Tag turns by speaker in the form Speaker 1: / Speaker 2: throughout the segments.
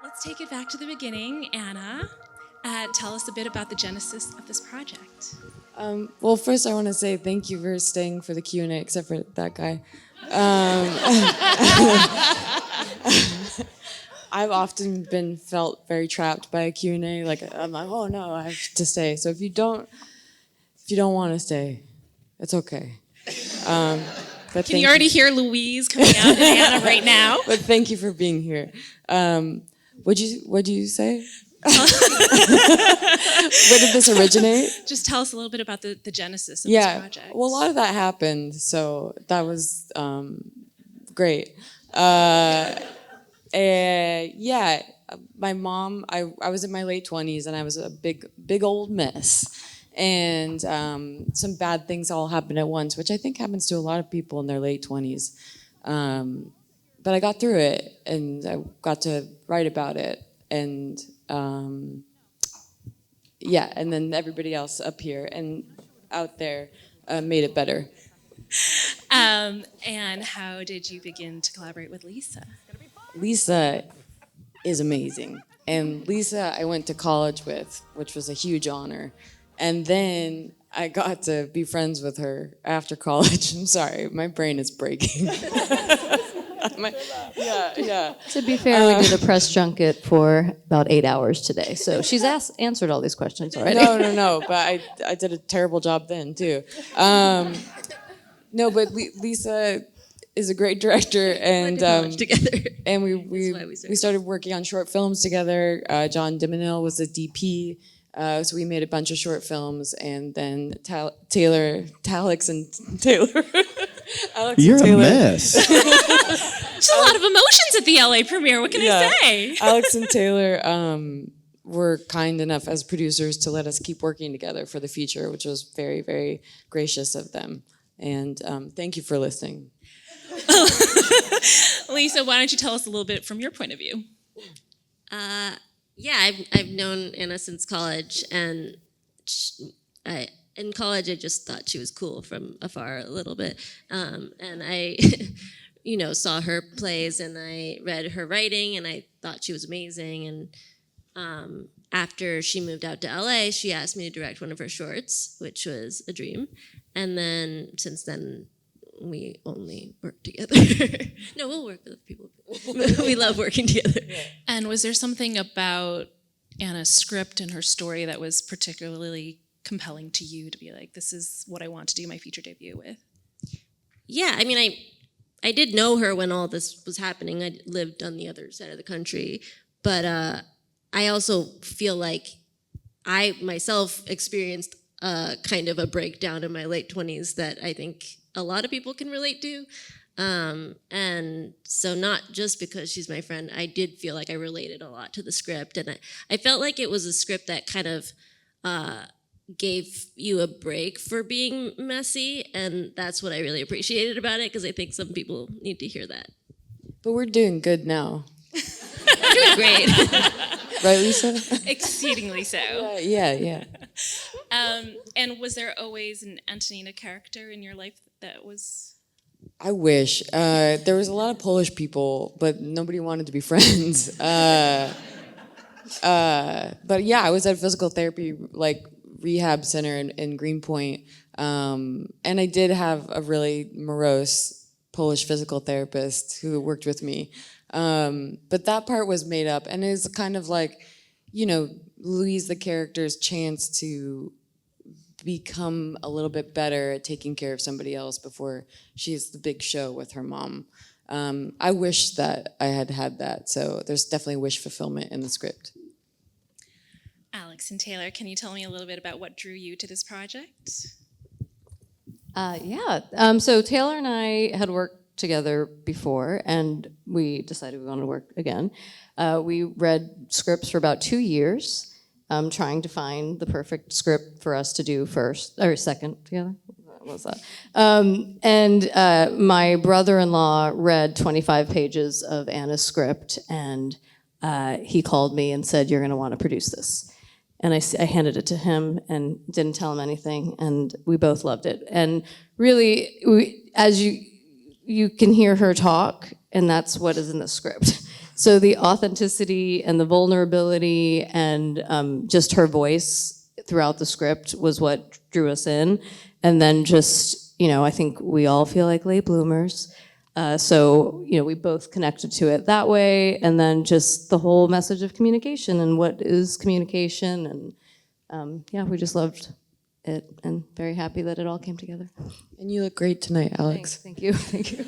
Speaker 1: Let's take it back to the beginning. Anna, tell us a bit about the genesis of this project.
Speaker 2: Well, first I want to say thank you for staying for the Q&A, except for that guy. I've often felt very trapped by a Q&A. Like, I'm like, oh no, I have to stay. So if you don't want to stay, it's okay. But
Speaker 1: Can you already hear Louise coming out in Anna right now?
Speaker 2: But thank you for being here. What'd you say? Where did this originate?
Speaker 1: Just tell us a little bit about the genesis of this project.
Speaker 2: Well, a lot of that happened, so that was great. My mom, I was in my late 20s and I was a big old mess. And some bad things all happened at once, which I think happens to a lot of people in their late 20s. But I got through it and I got to write about it. And and then everybody else up here and out there made it better.
Speaker 1: And how did you begin to collaborate with Lisa?
Speaker 2: Lisa is amazing. And Lisa I went to college with, which was a huge honor. And then I got to be friends with her after college. I'm sorry, my brain is breaking.
Speaker 3: To be fair, we did a press junket for about 8 hours today. So she's answered all these questions already.
Speaker 2: No, but I did a terrible job then, too. No, but Lisa is a great director, and
Speaker 3: together.
Speaker 2: And we started working on short films together. John Dimonil was the DP, so we made a bunch of short films, and then Alex and Taylor.
Speaker 4: You're a mess.
Speaker 1: There's a lot of emotions at the LA premiere. What can I say?
Speaker 2: Alex and Taylor were kind enough as producers to let us keep working together for the feature, which was very, very gracious of them. And thank you for listening.
Speaker 1: Lisa, why don't you tell us a little bit from your point of view?
Speaker 5: I've known Anna since college, and in college I just thought she was cool from afar a little bit, and I, saw her plays and I read her writing and I thought she was amazing. And after she moved out to LA, she asked me to direct one of her shorts, which was a dream. And then since then, we only work together. No, we'll work with other people. We love working together.
Speaker 1: And was there something about Anna's script and her story that was particularly compelling to you to be like, this is what I want to do my feature debut with?
Speaker 5: Yeah, I mean, I did know her when all this was happening. I lived on the other side of the country. But I also feel like I myself experienced kind of a breakdown in my late 20s that I think a lot of people can relate to. And so not just because she's my friend, I did feel like I related a lot to the script. And I felt like it was a script that kind of gave you a break for being messy. And that's what I really appreciated about it, because I think some people need to hear that.
Speaker 2: But we're doing good now.
Speaker 5: We're doing great.
Speaker 2: Right, Lisa?
Speaker 1: Exceedingly so.
Speaker 2: Yeah.
Speaker 1: And was there always an Antonina character in your life that was...
Speaker 2: I wish. There was a lot of Polish people, but nobody wanted to be friends. But yeah, I was at a physical therapy rehab center in Greenpoint, and I did have a really morose Polish physical therapist who worked with me. But that part was made up, and it's kind of like, Louise, the character's chance to become a little bit better at taking care of somebody else before she's the big show with her mom. I wish that I had that, so there's definitely wish fulfillment in the script.
Speaker 1: Alex and Taylor, can you tell me a little bit about what drew you to this project?
Speaker 3: So Taylor and I had worked together before, and we decided we wanted to work again. We read scripts for about 2 years, trying to find the perfect script for us to do second together. What was that? And my brother-in-law read 25 pages of Anna's script, and he called me and said, "You're going to want to produce this." And I handed it to him and didn't tell him anything, and we both loved it. And really, as you can hear her talk, and that's what is in the script. So the authenticity and the vulnerability and just her voice throughout the script was what drew us in. And then just, I think we all feel like late bloomers. So, we both connected to it that way. And then just the whole message of communication and what is communication. And we just loved it and very happy that it all came together.
Speaker 2: And you look great tonight, Alex.
Speaker 3: Thank you. Thank you.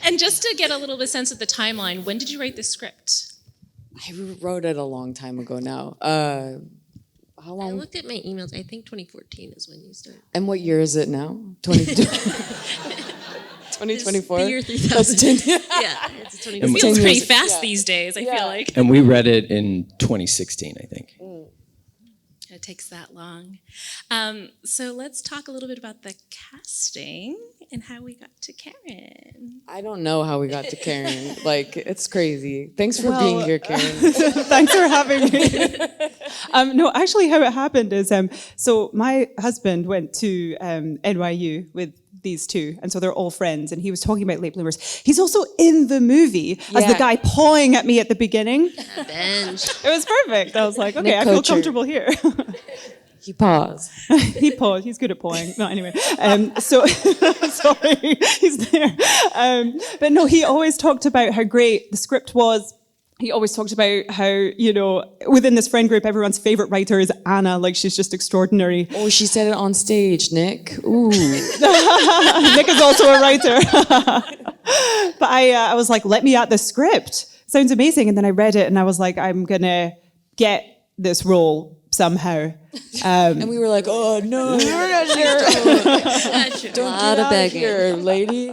Speaker 1: And just to get a little bit sense of the timeline, when did you write this script?
Speaker 2: I wrote it a long time ago now. How
Speaker 5: I
Speaker 2: long?
Speaker 5: looked at my emails. I think 2014 is when you started.
Speaker 2: And what year is it now? 2024?
Speaker 5: The year 3000. Yeah, it's 2024.
Speaker 1: It feels
Speaker 2: 10
Speaker 1: pretty
Speaker 2: years.
Speaker 1: fast these days, I feel like.
Speaker 4: And we read it in 2016, I think.
Speaker 1: It takes that long. So let's talk a little bit about the casting and how we got to Karen.
Speaker 2: I don't know how we got to Karen. It's crazy. Thanks for being here, Karen.
Speaker 6: Thanks for having me. No, actually, how it happened is, so my husband went to NYU with these two, and so they're all friends, and he was talking about late bloomers. He's also in the movie as the guy pawing at me at the beginning.
Speaker 5: Bench.
Speaker 6: It was perfect. I was like, okay,
Speaker 2: Nick
Speaker 6: I feel
Speaker 2: Kocher.
Speaker 6: comfortable here.
Speaker 2: He paused.
Speaker 6: He paused. He's good at pawing. No, anyway. So, sorry, he's there. But no, he always talked about how great the script was. He always talked about how, within this friend group, everyone's favorite writer is Anna. She's just extraordinary.
Speaker 2: Oh, she said it on stage, Nick. Ooh.
Speaker 6: Nick is also a writer. But I was like, let me at the script. Sounds amazing. And then I read it and I was like, I'm going to get this role somehow.
Speaker 2: And we were like, oh, no. We're not sure. Don't get out of here, lady.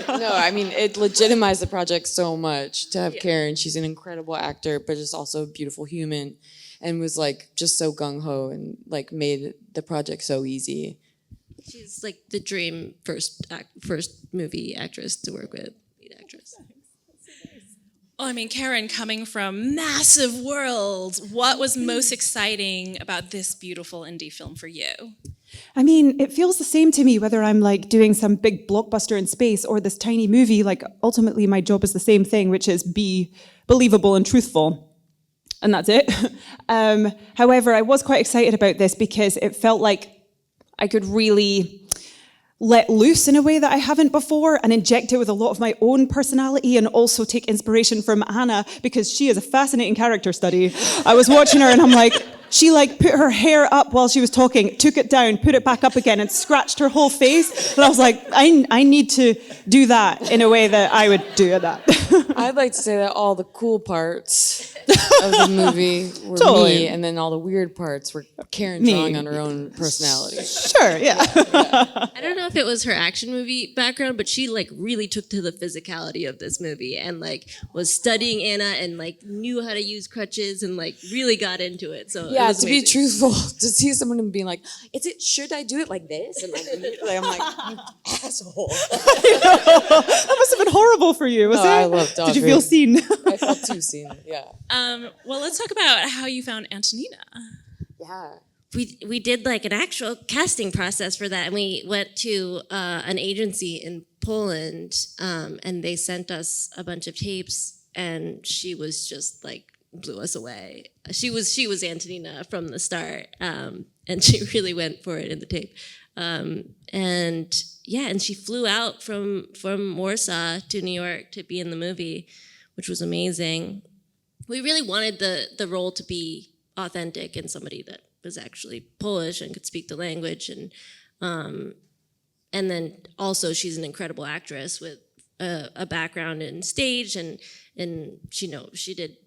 Speaker 2: No, I mean, it legitimized the project so much to have Karen. She's an incredible actor, but just also a beautiful human, and was just so gung-ho and made the project so easy.
Speaker 5: She's like the dream first movie actress to work with, lead actress.
Speaker 1: Well, I mean, Karen, coming from massive world, what was most exciting about this beautiful indie film for you?
Speaker 6: I mean, it feels the same to me whether I'm doing some big blockbuster in space or this tiny movie. Ultimately, my job is the same thing, which is be believable and truthful. And that's it. However, I was quite excited about this because it felt like I could really let loose in a way that I haven't before and inject it with a lot of my own personality and also take inspiration from Anna because she is a fascinating character study. I was watching her and I'm like, she put her hair up while she was talking, took it down, put it back up again and scratched her whole face. And I was like, I need to do that in a way that I would do that.
Speaker 2: I'd like to say that all the cool parts of the movie were me, and then all the weird parts were Karen drawing on her own personality.
Speaker 6: Sure, yeah.
Speaker 5: I don't know if it was her action movie background, but she really took to the physicality of this movie and was studying Anna and knew how to use crutches and really got into it. So
Speaker 2: Yeah,
Speaker 5: it was
Speaker 2: to
Speaker 5: amazing.
Speaker 2: be truthful, to see someone and being like, should I do it like this? And I'm like, you asshole.
Speaker 6: That must have been horrible for you, was it?
Speaker 2: I loved
Speaker 6: Did you
Speaker 2: Audrey.
Speaker 6: feel seen?
Speaker 2: I felt too seen, yeah.
Speaker 1: Well, let's talk about how you found Antonina.
Speaker 2: Yeah.
Speaker 5: We did an actual casting process for that, and we went to an agency in Poland, and they sent us a bunch of tapes, and she was just blew us away. She was Antonina from the start, and she really went for it in the tape. And she flew out from Warsaw to New York to be in the movie, which was amazing. We really wanted the role to be authentic and somebody that was actually Polish and could speak the language, and then also she's an incredible actress with a background in stage, and she did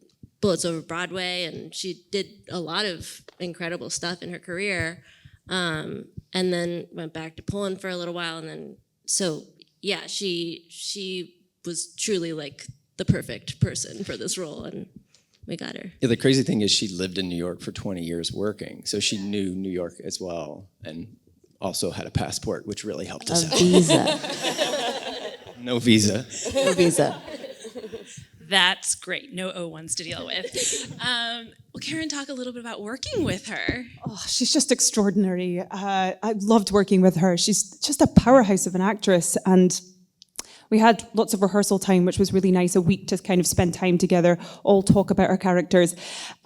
Speaker 5: Bullets Over Broadway, and she did a lot of incredible stuff in her career, and then went back to Poland for a little while, and then she was truly the perfect person for this role, and we got her.
Speaker 4: Yeah, the crazy thing is she lived in New York for 20 years working, so she knew New York as well, and also had a passport, which really helped us out.
Speaker 3: Visa.
Speaker 4: No visa.
Speaker 3: No visa.
Speaker 1: That's great. No O1s to deal with. Well, Karen, talk a little bit about working with her.
Speaker 6: Oh, she's just extraordinary. I loved working with her. She's just a powerhouse of an actress. And We had lots of rehearsal time, which was really nice, a week to kind of spend time together, all talk about our characters,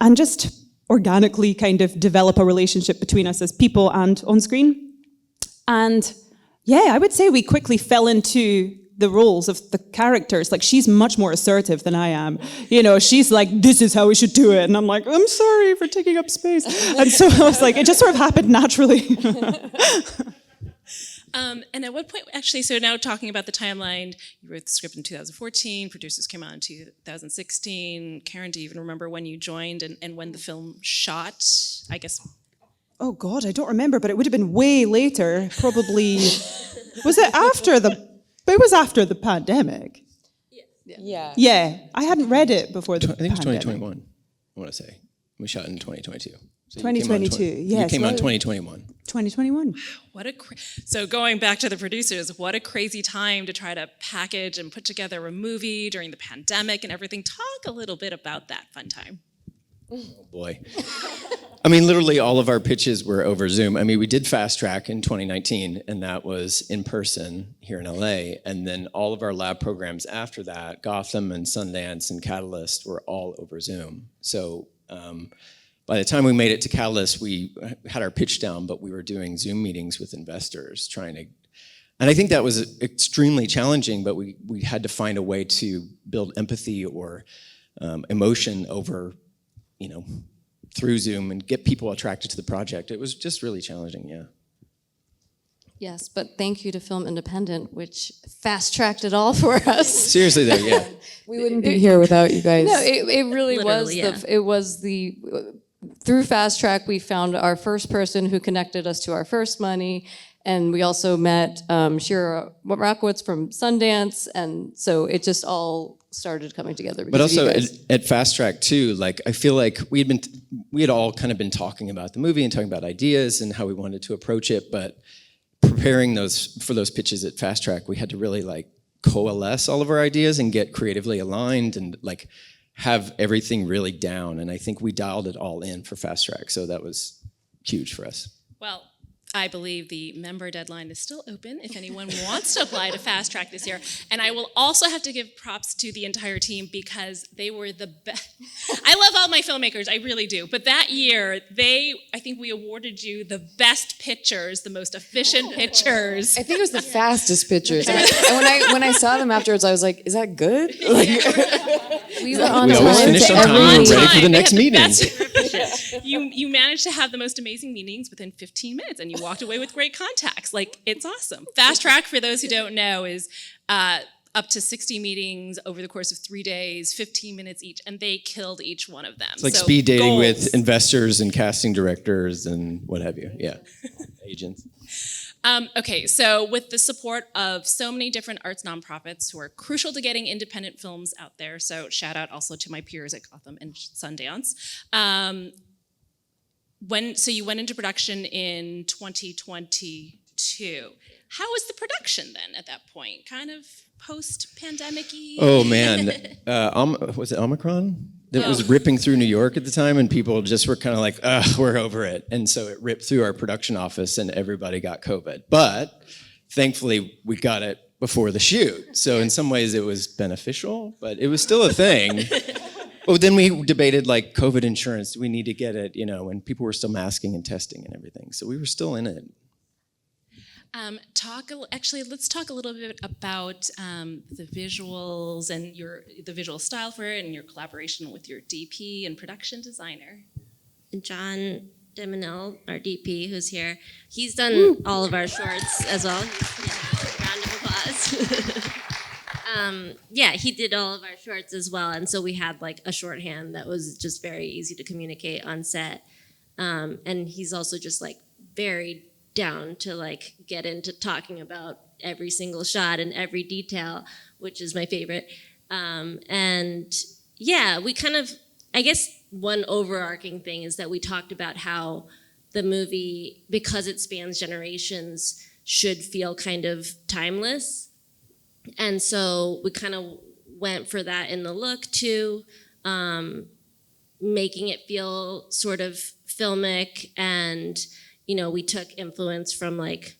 Speaker 6: and just organically kind of develop a relationship between us as people and on screen. And yeah, I would say we quickly fell into the roles of the characters. Like, she's much more assertive than I am. You know, she's like, this is how we should do it. And I'm like, I'm sorry for taking up space. And so I was like, it just sort of happened naturally.
Speaker 1: And at what point, actually, so now talking about the timeline, you wrote the script in 2014, producers came out in 2016. Karen, do you even remember when you joined and when the film shot? I guess.
Speaker 6: Oh God, I don't remember, but it would have been way later. Probably, was it after the, it was after the pandemic.
Speaker 2: Yeah.
Speaker 6: Yeah, I hadn't read it before the
Speaker 4: I think it was
Speaker 6: pandemic.
Speaker 4: 2021, I want to say. We shot in 2022. So
Speaker 6: 2022, yes.
Speaker 4: You came out in 2021.
Speaker 6: 2021.
Speaker 1: What a so going back to the producers, what a crazy time to try to package and put together a movie during the pandemic and everything. Talk a little bit about that fun time.
Speaker 4: Oh boy. I mean, literally all of our pitches were over Zoom. I mean, we did Fast Track in 2019, and that was in person here in LA. And then all of our lab programs after that, Gotham and Sundance and Catalyst, were all over Zoom. So by the time we made it to Catalyst, we had our pitch down, but we were doing Zoom meetings with investors trying to, and I think that was extremely challenging, but we had to find a way to build empathy or emotion over, you know, through Zoom and get people attracted to the project. It was just really challenging, yeah.
Speaker 3: Yes, but thank you to Film Independent, which fast-tracked it all for us.
Speaker 4: Seriously though, yeah.
Speaker 2: We wouldn't be here without you guys.
Speaker 3: No, it really was.
Speaker 5: Literally,
Speaker 3: Through Fast Track, we found our first person who connected us to our first money, and we also met Shira Rockowitz from Sundance, and so it just all started coming together.
Speaker 4: But also
Speaker 3: of you guys.
Speaker 4: at Fast Track too, like I feel like we had all kind of been talking about the movie and talking about ideas and how we wanted to approach it, but preparing for those pitches at Fast Track, we had to really like coalesce all of our ideas and get creatively aligned and like have everything really down. And I think we dialed it all in for Fast Track, so that was huge for us.
Speaker 1: Well, I believe the member deadline is still open if anyone wants to apply to Fast Track this year. And I will also have to give props to the entire team because they were the best. I love all my filmmakers, I really do. But that year, I think we awarded you the best pictures, the most efficient pictures.
Speaker 2: I think it was the fastest pictures. And when I saw them afterwards, I was like, is that good?
Speaker 3: we were on
Speaker 4: We always
Speaker 3: time
Speaker 4: finish
Speaker 3: to
Speaker 4: on time and
Speaker 3: every
Speaker 4: ready for the next
Speaker 1: They had
Speaker 4: meeting.
Speaker 1: best- you managed to have the most amazing meetings within 15 minutes, and you walked away with great contacts. Like, it's awesome. Fast Track, for those who don't know, is up to 60 meetings over the course of 3 days, 15 minutes each, and they killed each one of them.
Speaker 4: It's like
Speaker 1: So,
Speaker 4: speed dating
Speaker 1: goals.
Speaker 4: with investors and casting directors and what have you. Yeah, agents.
Speaker 1: Okay, so with the support of so many different arts nonprofits who are crucial to getting independent films out there, so shout out also to my peers at Gotham and Sundance. So you went into production in 2022. How was the production then at that point? Kind of post-pandemic-y?
Speaker 4: Oh man, was it Omicron? That was ripping through New York at the time, and people just were kind of like, we're over it. And so it ripped through our production office and everybody got COVID. But thankfully we got it before the shoot. So in some ways it was beneficial, but it was still a thing. Well, then we debated like COVID insurance, do we need to get it, you know, and people were still masking and testing and everything. So we were still in it.
Speaker 1: Let's talk a little bit about the visuals and the visual style for it and your collaboration with your DP and production designer.
Speaker 5: John Deminel, our DP, who's here, he's done all of our shorts as well. Yeah, round of applause. Yeah, he did all of our shorts as well, and so we had like a shorthand that was just very easy to communicate on set. And he's also just like very down to like get into talking about every single shot and every detail, which is my favorite. And yeah, we kind of, I guess one overarching thing is that we talked about how the movie, because it spans generations, should feel kind of timeless. And so we kind of went for that in the look too, making it feel sort of filmic, and you know, we took influence from like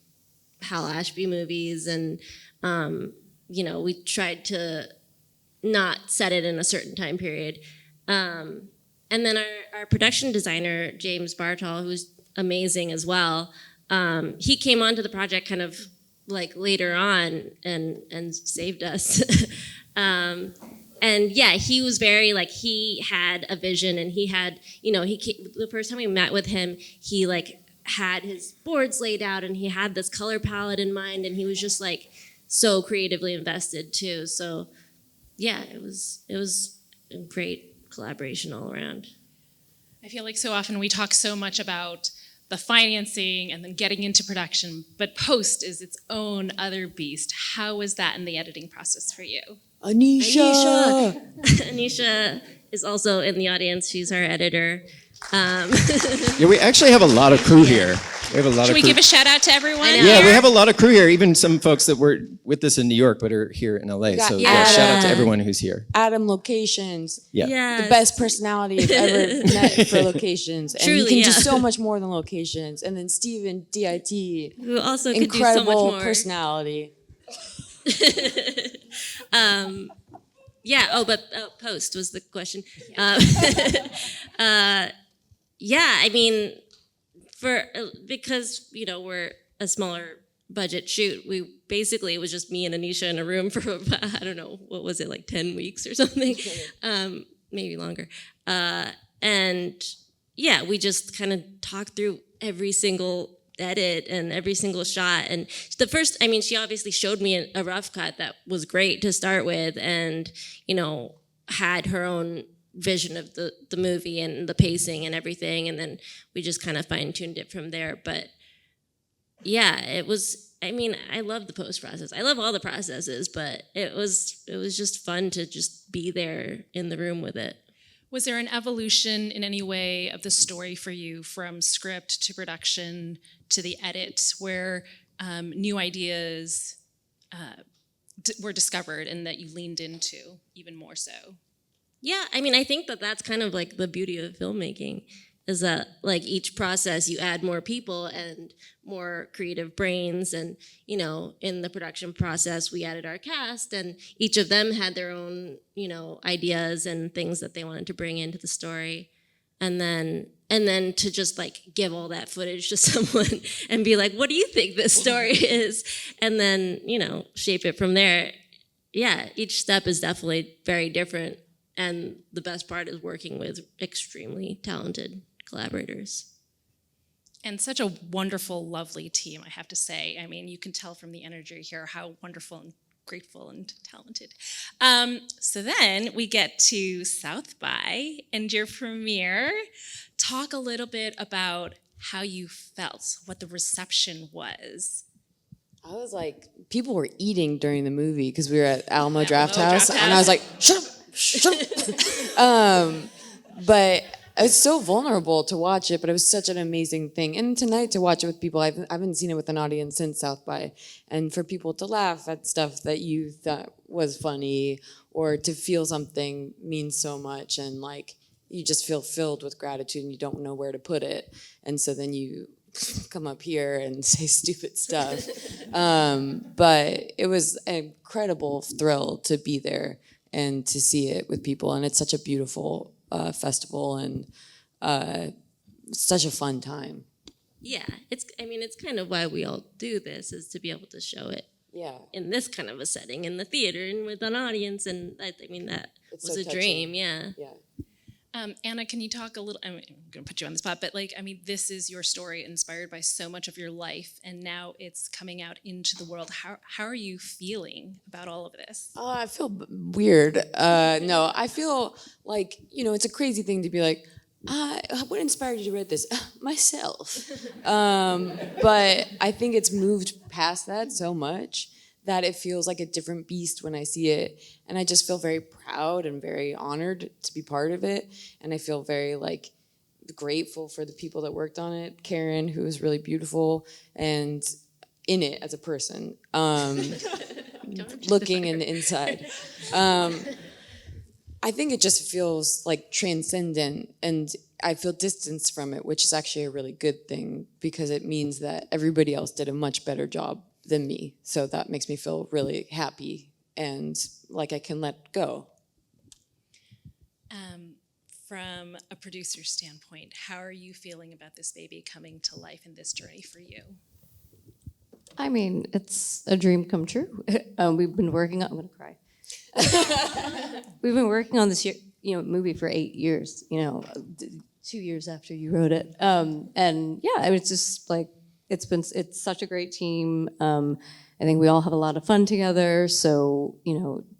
Speaker 5: Hal Ashby movies, and we tried to not set it in a certain time period. And then our production designer, James Bartol, who's amazing as well, he came onto the project kind of like later on and saved us. And yeah, he was very like, he had a vision, and he had, the first time we met with him, he like had his boards laid out, and he had this color palette in mind, and he was just like so creatively invested too. So yeah, it was a great collaboration all around.
Speaker 1: I feel like so often we talk so much about the financing and then getting into production, but post is its own other beast. How was that in the editing process for you?
Speaker 2: Anisha.
Speaker 5: Anisha is also in the audience. She's our editor.
Speaker 4: Yeah, we actually have a lot of crew here. We have a lot
Speaker 1: Should
Speaker 4: of
Speaker 1: we
Speaker 4: crew.
Speaker 1: give a shout out to everyone?
Speaker 4: Yeah, we have a lot of crew here. Even some folks that were with us in New York but are here in LA.
Speaker 2: got
Speaker 4: So yeah, shout out to
Speaker 2: Adam.
Speaker 4: everyone who's here.
Speaker 2: Adam Locations.
Speaker 4: Yeah.
Speaker 5: Yes.
Speaker 2: The best personality I've ever met for locations. And
Speaker 5: Truly,
Speaker 2: you can do
Speaker 5: yeah.
Speaker 2: so much more than locations. And then Steven, DIT,
Speaker 5: Who also could do so much
Speaker 2: incredible
Speaker 5: more.
Speaker 2: personality.
Speaker 5: Yeah. But post was the question. Yeah. I mean, because we're a smaller budget shoot, it was just me and Anisha in a room for about, I don't know, what was it, like 10 weeks or something, maybe longer. And yeah, we just kind of talked through every single edit and every single shot. And she obviously showed me a rough cut that was great to start with, and had her own vision of the movie and the pacing and everything, and then we just kind of fine-tuned it from there. But yeah, it was, I love the post process. I love all the processes, but it was just fun to just be there in the room with it.
Speaker 1: Was there an evolution in any way of the story for you from script to production to the edit where new ideas were discovered and that you leaned into even more so?
Speaker 5: Yeah, I think that's kind of like the beauty of filmmaking, is that like each process you add more people and more creative brains, and in the production process we added our cast, and each of them had their own ideas and things that they wanted to bring into the story, and then to just like give all that footage to someone and be like, what do you think this story is, and then shape it from there. Yeah, each step is definitely very different, and the best part is working with extremely talented collaborators.
Speaker 1: And such a wonderful, lovely team, I have to say. You can tell from the energy here how wonderful and grateful and talented. So then we get to South by and your premiere. Talk a little bit about how you felt, what the reception was.
Speaker 2: I was like, people were eating during the movie because we were at Alamo Draft
Speaker 1: Alamo
Speaker 2: House.
Speaker 1: Draft
Speaker 2: And I was like, shut up. But it was so vulnerable to watch it, but it was such an amazing thing. And tonight to watch it with people, I haven't seen it with an audience since South by. And for people to laugh at stuff that you thought was funny or to feel something means so much. And like, you just feel filled with gratitude and you don't know where to put it. And so then you come up here and say stupid stuff. But it was an incredible thrill to be there and to see it with people. And it's such a beautiful festival and such a fun time.
Speaker 5: Yeah, it's kind of why we all do this, is to be able to show it in this kind of a setting, in the theater and with an audience. And that
Speaker 2: It's
Speaker 5: was
Speaker 2: so
Speaker 5: a
Speaker 2: touching.
Speaker 5: dream, yeah.
Speaker 1: Anna, can you talk a little, I'm going to put you on the spot, but this is your story inspired by so much of your life, and now it's coming out into the world. How are you feeling about all of this?
Speaker 2: I feel weird. No, I feel like, it's a crazy thing to be like, what inspired you to write this? Myself. But I think it's moved past that so much that it feels like a different beast when I see it. And I just feel very proud and very honored to be part of it. And I feel very grateful for the people that worked on it. Karen, who was really beautiful and in it as a person, looking and inside. I think it just feels transcendent, and I feel distance from it, which is actually a really good thing because it means that everybody else did a much better job than me. So that makes me feel really happy and like I can let go.
Speaker 1: From a producer's standpoint, how are you feeling about this baby coming to life in this journey for you?
Speaker 3: I mean, it's a dream come true. We've been working on. I'm gonna cry. We've been working on this movie for 8 years. 2 years after you wrote it, and yeah, I mean, it's just like it's such a great team. I think we all have a lot of fun together. So,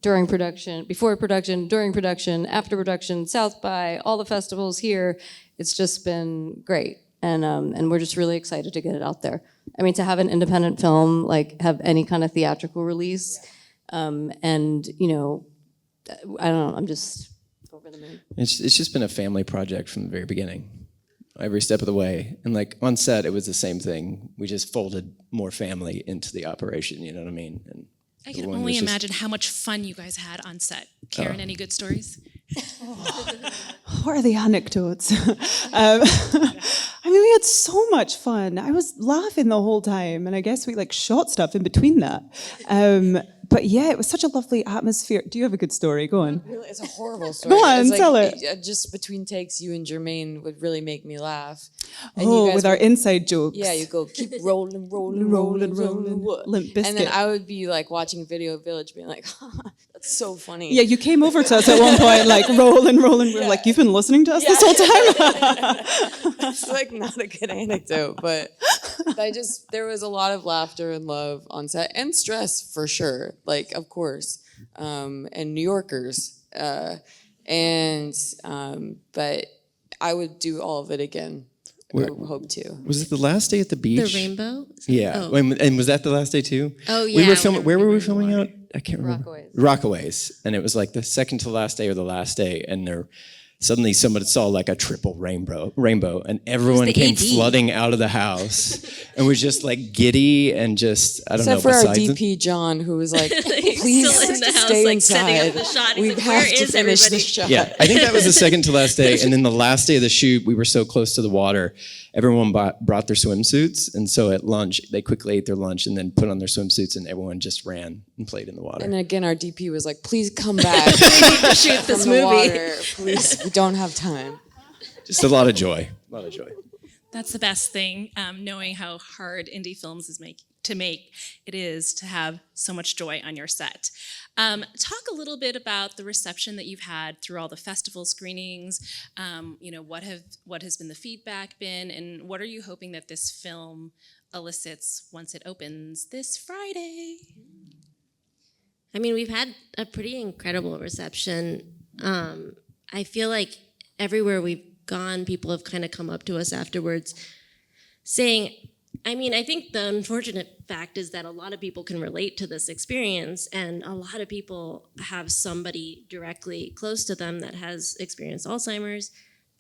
Speaker 3: during production, before production, during production, after production, South by, all the festivals here, it's just been great. And we're just really excited to get it out there. I mean, to have an independent film, like have any kind of theatrical release, and, I don't know, I'm just over the moon.
Speaker 4: It's just been a family project from the very beginning. Every step of the way. And like on set, it was the same thing. We just folded more family into the operation, you know what I mean? And
Speaker 1: I can only imagine how much fun you guys had on set. Karen, any good stories?
Speaker 6: What are the anecdotes? I mean, we had so much fun. I was laughing the whole time, and I guess we shot stuff in between that. But yeah, it was such a lovely atmosphere. Do you have a good story? Go on.
Speaker 2: Really, it's a horrible story.
Speaker 6: Go on,
Speaker 2: It's
Speaker 6: tell it.
Speaker 2: Just between takes, you and Jermaine would really make me laugh. And you
Speaker 6: Oh,
Speaker 2: guys
Speaker 6: with our inside jokes.
Speaker 2: Yeah, you go keep rolling.
Speaker 6: Limp Bizkit.
Speaker 2: And then I would be watching Video Village, being like, that's so funny.
Speaker 6: Yeah, you came over to us at one point, rolling. We're like, you've been listening to us this whole time?
Speaker 2: It's not a good anecdote, but there was a lot of laughter and love on set and stress for sure. Of course, and New Yorkers, but I would do all of it again. I hope to.
Speaker 4: Was it the last day at the beach?
Speaker 5: The rainbow?
Speaker 4: Yeah.
Speaker 5: Oh.
Speaker 4: And was that the last day too?
Speaker 5: Oh,
Speaker 4: We
Speaker 5: yeah,
Speaker 4: were filming. Where were we
Speaker 5: in the
Speaker 4: filming
Speaker 5: water.
Speaker 4: out? I can't remember.
Speaker 3: Rockaways.
Speaker 4: Rockaways. And it was the second to last day or the last day, and suddenly somebody saw a triple rainbow, and everyone
Speaker 5: the
Speaker 4: came
Speaker 5: AD.
Speaker 4: flooding out of the house, and was just giddy and just I don't
Speaker 2: Except
Speaker 4: know.
Speaker 2: for our
Speaker 4: besides it-
Speaker 2: DP John, who was like,
Speaker 5: He's
Speaker 2: please
Speaker 5: still in the house,
Speaker 2: stay
Speaker 5: setting up
Speaker 2: inside.
Speaker 5: the shot. He's
Speaker 2: We
Speaker 5: like,
Speaker 2: have
Speaker 5: "Where
Speaker 2: to
Speaker 5: is
Speaker 2: finish
Speaker 5: everybody?"
Speaker 2: the shot.
Speaker 4: Yeah, I think that was the second to last day, and then the last day of the shoot, we were so close to the water, everyone brought their swimsuits, and so at lunch they quickly ate their lunch and then put on their swimsuits, and everyone just ran and played in the water.
Speaker 2: And again, our DP was like, please come back.
Speaker 5: Shoot this
Speaker 2: from the
Speaker 5: movie.
Speaker 2: water. Please, we don't have time.
Speaker 4: Just a lot of joy. A lot of joy.
Speaker 1: That's the best thing, knowing how hard indie films to make it is to have so much joy on your set. Talk a little bit about the reception that you've had through all the festival screenings. What has been the feedback been, and what are you hoping that this film elicits once it opens this Friday?
Speaker 5: I mean, we've had a pretty incredible reception. I feel like everywhere we've gone, people have kind of come up to us afterwards saying, I think the unfortunate fact is that a lot of people can relate to this experience, and a lot of people have somebody directly close to them that has experienced Alzheimer's.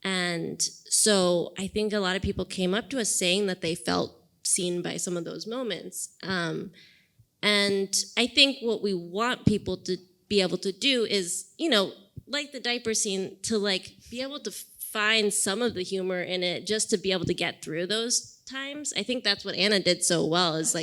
Speaker 5: And so I think a lot of people came up to us saying that they felt seen by some of those moments. And I think what we want people to be able to do is, like the diaper scene, to be able to find some of the humor in it, just to be able to get through those times. I think that's what Anna did so well, is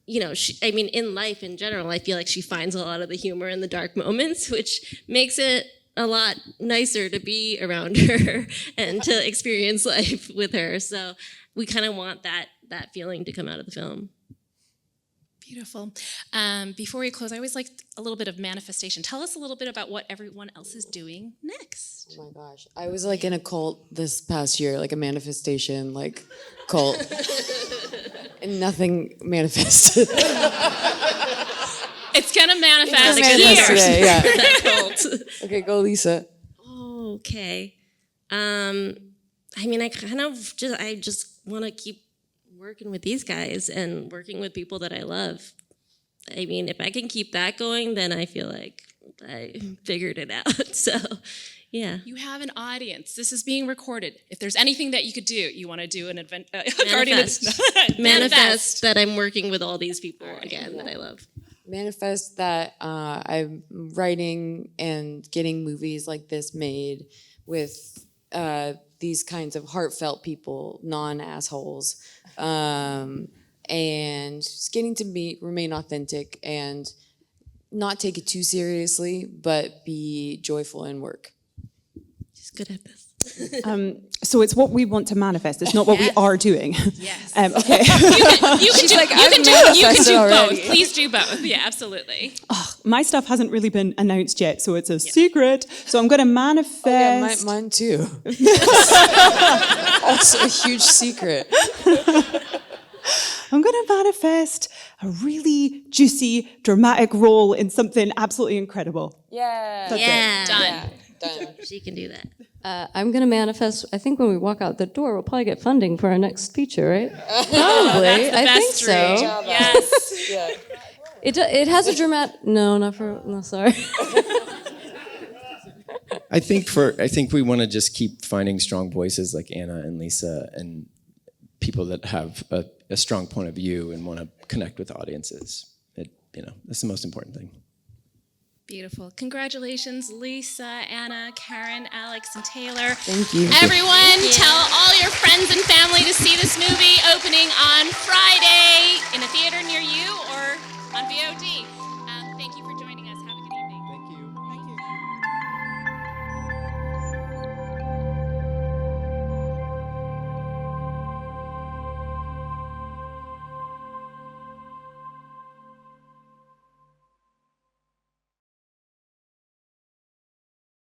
Speaker 5: in life in general, I feel like she finds a lot of the humor in the dark moments, which makes it a lot nicer to be around her and to experience life with her. So we kind of want that feeling to come out of the film.
Speaker 1: Beautiful. Before we close, I always like a little bit of manifestation. Tell us a little bit about what everyone else is doing next.
Speaker 2: Oh my gosh. I was in a cult this past year, a manifestation cult. And nothing manifested.
Speaker 1: It's gonna manifest
Speaker 2: Manifest
Speaker 1: here.
Speaker 2: today, yeah.
Speaker 5: That cult.
Speaker 2: Okay, go Lisa.
Speaker 5: Okay. I just want to keep working with these guys and working with people that I love. If I can keep that going, then I feel like I figured it out. So, yeah.
Speaker 1: You have an audience. This is being recorded. If there's anything that you could do, you want to do an event.
Speaker 5: Manifest that I'm working with all these people again that I love.
Speaker 2: Manifest that I'm writing and getting movies like this made with these kinds of heartfelt people, non-assholes, and just getting to remain authentic and not take it too seriously, but be joyful in work.
Speaker 5: She's good at this.
Speaker 6: So it's what we want to manifest. It's not what we are doing.
Speaker 1: Yes.
Speaker 6: Okay.
Speaker 1: You can do both. Please do both. Yeah, absolutely.
Speaker 6: My stuff hasn't really been announced yet, so it's a secret. So I'm going to manifest.
Speaker 2: Yeah, mine too. Also a huge secret.
Speaker 6: I'm going to manifest a really juicy, dramatic role in something absolutely incredible.
Speaker 2: Yeah.
Speaker 5: Yeah.
Speaker 1: Done.
Speaker 2: Done.
Speaker 5: She can do that.
Speaker 3: I'm going to manifest, I think when we walk out the door, we'll probably get funding for our next feature, right? Probably. I think so.
Speaker 1: Yes.
Speaker 2: Yeah.
Speaker 3: It has a dramatic, no, sorry.
Speaker 4: I think we want to just keep finding strong voices like Anna and Lisa and people that have a strong point of view and want to connect with audiences. That's the most important thing.
Speaker 1: Beautiful. Congratulations, Lisa, Anna, Karen, Alex, and Taylor.
Speaker 2: Thank you.
Speaker 1: Everyone, tell all